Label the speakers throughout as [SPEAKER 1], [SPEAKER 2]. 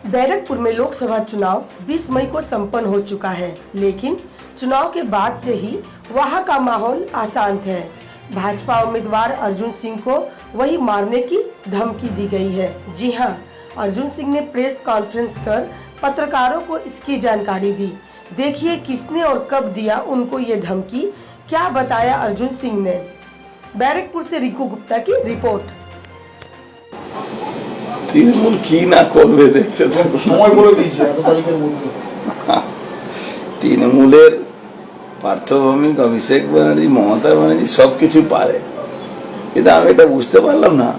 [SPEAKER 1] बैरकपुर में लोकसभा चुनाव 20 मई को संपन्न हो चुका है, लेकिन चुनाव के बाद से ही वहां का माहौल अशांत है। भाजपा उम्मीदवार अर्जुन सिंह को वही मारने की धमकी दी गई है। जी हां, अर्जुन सिंह ने प्रेस कॉन्फ्रेंस कर पत्रकारों को इसकी जानकारी दी। देखिए किसने और कब दिया उनको ये धमकी, क्या बताया अर्जुन सिंह ने। बैरकपुर से रिकू गुप्ता की रिपोर्ट।
[SPEAKER 2] তৃণমূল কি না করবে দেখতে থাকো। তৃণমূলের পার্থভৌমিক, অভিষেক ব্যানার্জি, মমতা ব্যানার্জি সবকিছু পারে, কিন্তু আমি এটা বুঝতে পারলাম না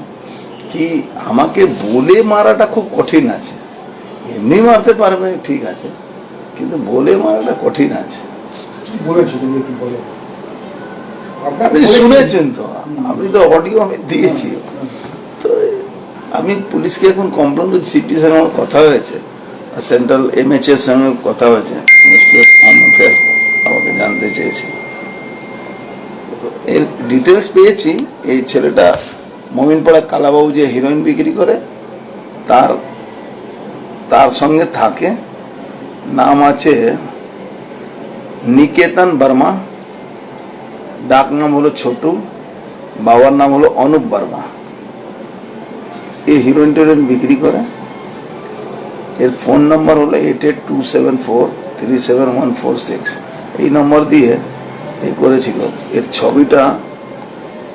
[SPEAKER 2] কি আমাকে বলে মারাটা খুব কঠিন আছে। এমনি মারতে পারবে ঠিক আছে, কিন্তু বলে মারাটা কঠিন আছে। আপনি শুনেছেন তো, আপনি তো অডিও আমি দিয়েছি। তো আমি পুলিশকে এখন কমপ্লেন করছি, সিপির সঙ্গে আমার কথা হয়েছে, সেন্ট্রাল এমএচ এর সঙ্গে কথা হয়েছে, মিনিস্ট্রি অফ হোম অ্যাফেয়ার্স আমাকে জানতে চেয়েছিল। এর ডিটেলস পেয়েছি। এই ছেলেটা মমিনপাড়া কালাবাবু যে হিরোইন বিক্রি করে তার সঙ্গে থাকে। নাম আছে নিকেতন বর্মা, ডাক নাম হলো ছোটু, বাবার নাম হলো অনুপ বর্মা। এই হিরোইন টোরেন বিক্রি করে। এর ফোন নাম্বার হলো 8827437146। এই নম্বর দিয়ে এই করেছিল। এর ছবিটা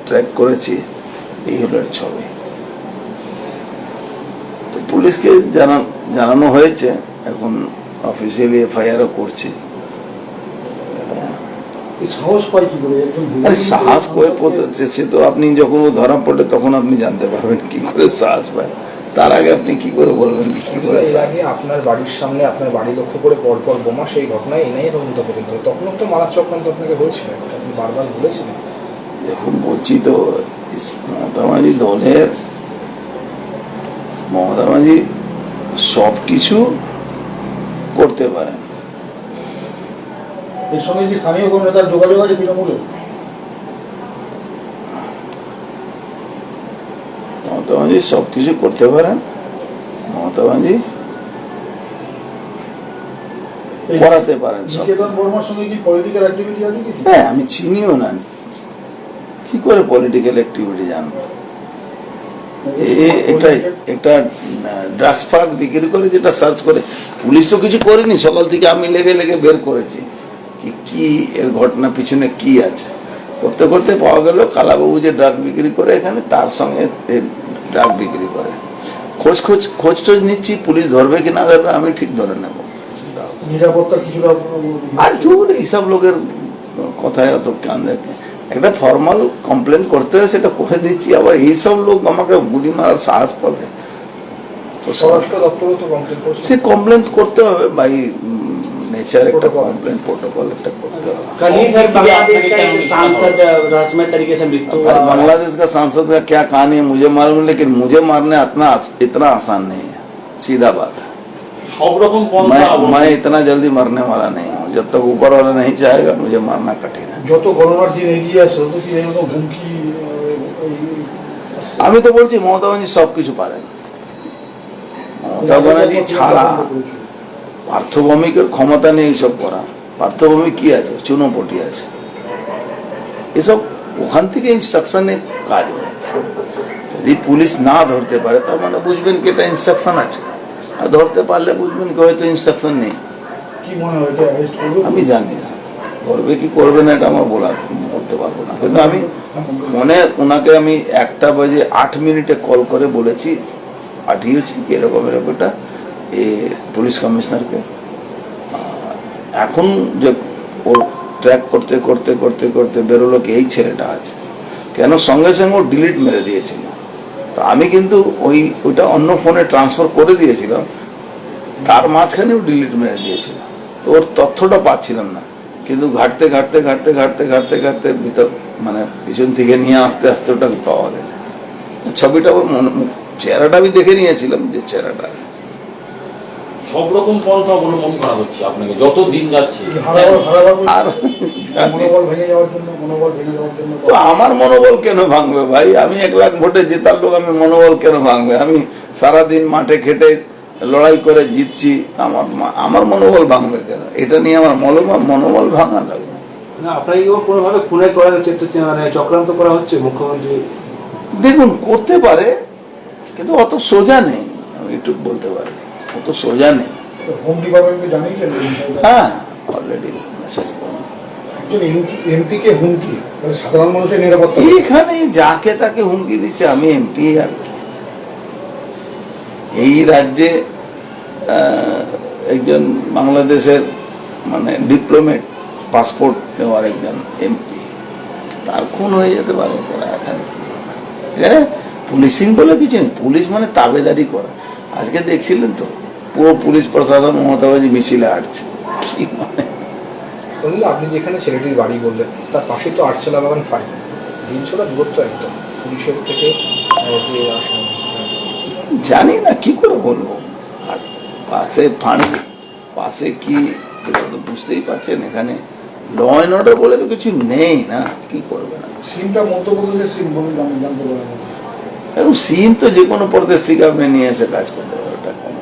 [SPEAKER 2] ট্র্যাক করেছি, এই হলো এর ছবি। তো পুলিশকে জানানো হয়েছে, এখন অফিসিয়ালি এফআইআরও করছি। সাহস করে সে তো আপনি যখন ও ধরা পড়ে তখন আপনি জানতে পারবেন কি করে সাহস পায়। তার আগে আপনি কি করে বলবেন কি করে সাহস?
[SPEAKER 3] আপনার বাড়ির সামনে আপনার বাড়ি লক্ষ্য করে পরপর বোমা, সেই ঘটনায় এনআই তদন্ত করেছে। তখনও তো মারার চক্রান্ত আপনাকে হয়েছিল, আপনি বারবার বলেছিলেন।
[SPEAKER 2] দেখুন বলছি তো, মমতা ব্যানার্জি দলের মমতা ব্যানার্জি সব কিছু করতে পারেন।
[SPEAKER 4] এর সঙ্গে কি স্থানীয় কোনো নেতার যোগাযোগ আছে তৃণমূলে?
[SPEAKER 2] মমতা ব্যানার্জি সবকিছু করতে পারেন। মমতা ব্যানার্জি করাতে পারেন।
[SPEAKER 4] নিকেতন বর্মার সঙ্গে কি পলিটিক্যাল অ্যাক্টিভিটি আছে কিছু?
[SPEAKER 2] হ্যাঁ, আমি চিনিও না, কি করে পলিটিক্যাল অ্যাক্টিভিটি জানবো? একটা ড্রাগস ফাগ বিক্রি করে যেটা সার্চ করে, পুলিশ তো কিছু করেনি। সকাল থেকে আমি লেগে লেগে বের করেছি কি এর ঘটনা পিছনে কি আছে। করতে করতে পাওয়া গেল কালাবাবু যে ড্রাগ বিক্রি করে এখানে, তার সঙ্গে ড্রাগ বিক্রি করে। খোঁজ নিচ্ছি, পুলিশ ধরবে কি না ধরবে আমি ঠিক ধরে নেব।
[SPEAKER 4] নিরাপত্তা কিছুটা
[SPEAKER 2] আর চুল এইসব লোকের কথায় অত কান দেখে। একটা ফর্মাল কমপ্লেন করতে হয়, সেটা করে দিচ্ছি। আবার এইসব লোক আমাকে গুলি মারার সাহস পাবে? সে কমপ্লেন করতে হবে বাই नेचर একটা कंप्लेंट प्रोटोकॉल একটা করতে হবে।
[SPEAKER 5] कल ही सर बांग्लादेश का एक सांसद रहस्यमय तरीके से मृत्यु हुआ।
[SPEAKER 2] बांग्लादेश का सांसद का क्या कहानी है मुझे मालूम, लेकिन मुझे मारने इतना आसान नहीं है, सीधा बात है।
[SPEAKER 5] सब रकम
[SPEAKER 2] मैं इतना जल्दी मरने वाला नहीं हूँ। जब तक ऊपर वाला नहीं चाहेगा मुझे मारना कठिन है।
[SPEAKER 4] যত গণনার দিন এগিয়ে আসছে তত কি এরকম হুমকি?
[SPEAKER 2] আমি তো বলছি মমতা ব্যানার্জি সবকিছু পারেন। মমতা ব্যানার্জি ছাড়া পার্থভৌমিকের ক্ষমতা নেই এইসব করা। পার্থভৌমিক কি আছে? চুনোপটি আছে। এসব ওখান থেকে ইনস্ট্রাকশনে কাজ হয়েছে। যদি পুলিশ না ধরতে পারে তার মানে বুঝবেন কি এটা ইনস্ট্রাকশন আছে, আর ধরতে পারলে বুঝবেন কি হয়তো ইনস্ট্রাকশন নেই।
[SPEAKER 4] কি মনে হয় এটা অ্যারেস্ট করবে?
[SPEAKER 2] আমি জানি না করবে কি করবে না, এটা আমার বলতে পারবো না। কিন্তু আমি ফোনে ওনাকে আমি 1:08 কল করে বলেছি, পাঠিয়েছি এরকম একটা পুলিশ কমিশনারকে। এখন যে ও ট্র্যাক করতে করতে করতে করতে বেরোলো কি এই ছেলেটা আছে কেন, সঙ্গে সঙ্গে ও ডিলিট মেরে দিয়েছিল। তো আমি কিন্তু ওইটা অন্য ফোনে ট্রান্সফার করে দিয়েছিলাম, তার মাঝখানেও ডিলিট মেরে দিয়েছিল। তো ওর তথ্যটা পাচ্ছিলাম না, কিন্তু ঘাটতে ঘাটতে ঘাটতে ঘাটতে ঘাটতে ঘাটতে ভিতর মানে পিছন থেকে নিয়ে আস্তে আস্তে ওটা পাওয়া গেছে। ছবিটা ওর চেহারাটা আমি দেখে নিয়েছিলাম, যে চেহারাটা
[SPEAKER 5] সব রকম পন্থা অবলম্বন করা হচ্ছে আপনাকে যত দিন যাচ্ছে।
[SPEAKER 2] আর
[SPEAKER 4] মনোবল ভেঙে যাওয়ার জন্য
[SPEAKER 2] তো আমার মনোবল কেন ভাঙবে ভাই? আমি 1 লাখ ভোটে জেতার লোক, আমি মনোবল কেন ভাঙবে? আমি সারাদিন মাঠে খেটে লড়াই করে জিতছি, আমার মনোবল ভাঙবে কেন? এটা নিয়ে আমার মনোবল ভাঙা লাগবে।
[SPEAKER 3] না আপনাকে কোনোভাবে খুনে করার মানে চক্রান্ত করা হচ্ছে মুখ্যমন্ত্রী?
[SPEAKER 2] দেখুন, করতে পারে, কিন্তু অত সোজা নেই, আমি একটু বলতে পারি, অত সোজা নেই।
[SPEAKER 4] হোম ডিপার্টমেন্টকে জানিয়েছেন?
[SPEAKER 2] হ্যাঁ, অলরেডি মেসেজ করুন।
[SPEAKER 4] একজন এমপি কে হুমকি, মানে সাধারণ মানুষের নিরাপত্তা।
[SPEAKER 2] এখানে যাকে তাকে হুমকি দিচ্ছে, আমি এমপি আর কি? এই রাজ্যে একজন বাংলাদেশের মানে ডিপ্লোমেট, পাসপোর্ট নেওয়ার একজন এমপি, তার খুন হয়ে যেতে পারে। এখানে এখানে পুলিশিং বলে কিছু নেই। পুলিশ মানে তাবেদারি করা। আজকে দেখছিলেন তো, পুরো পুলিশ প্রশাসন মমতা ব্যানার্জি মিছিলে হাঁটছে। কি মানে?
[SPEAKER 3] আপনি যেখানে ছেলেটির বাড়ি বললেন তার পাশে তো আটচালা বাগান ফাঁড়ি, দিনছোলা দূরত্ব একদম পুলিশের থেকে যে
[SPEAKER 2] জানি না কি করে বলবো। আর পাশে ফাঁড়ি, পাশে কি, এটা তো বুঝতেই পারছেন। এখানে ল অ্যান্ড অর্ডার বলে তো কিছু নেই না, কি করবে না।
[SPEAKER 4] সিমটা মধ্যপ্রদেশের সিম বলে জানতে পারলাম।
[SPEAKER 2] এখন সিম তো যে কোনো প্রদেশ থেকে আপনি নিয়ে এসে কাজ করতে পারেন, ওটা কোনো